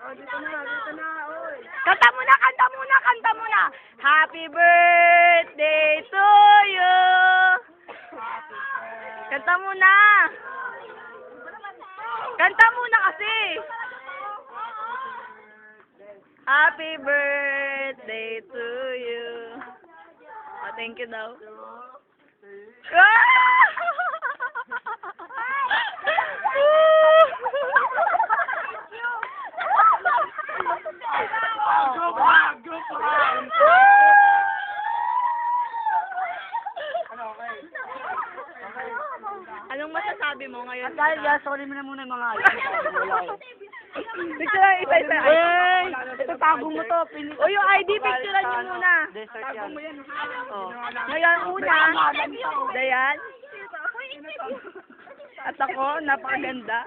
Oh, dito na, oy. Kanta muna, kanta muna, kanta muna. Happy birthday to you. Kanta muna. Kanta muna kasi. Happy birthday to you. Oh, thank you daw. Anong masasabi mo ngayon? At dahil yan, sorry mo na muna yung mga Picture lang, isa-isa. Ay, itatago mo to. O yung ID, picturean niyo muna. Desert yan. Oh. Ngayon, una, Dayan. At ako, napakaganda.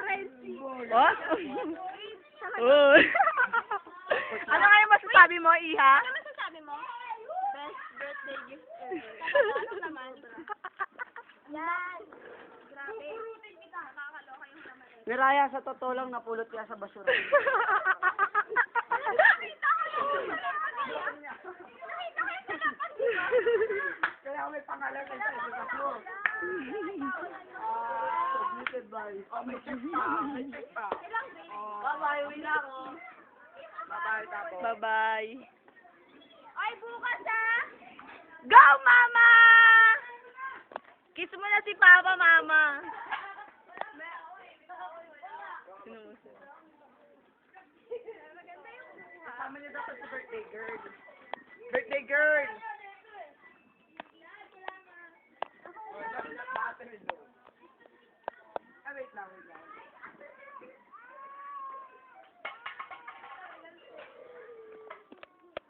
Oh? Oh. Ano kayo masasabi mo, Iha? Ano masasabi mo? Best birthday gift ever. Ano naman? Yan. Grabe. Nakakaloka yung naman. Miraya, sa totoo lang, napulot kaya sa basura. Kaya may pangalan sa tatlo. Submitted by. Oh, may check pa. May check pa. Bye-bye, uwi na ako. Bye-bye, tapo. Bye-bye. Ay, bukas ah! Go, Mama! Kiss mo na si Papa, Mama. Sino mo siya? Kasama niyo dapat si birthday girl. Birthday girl! Wait lang.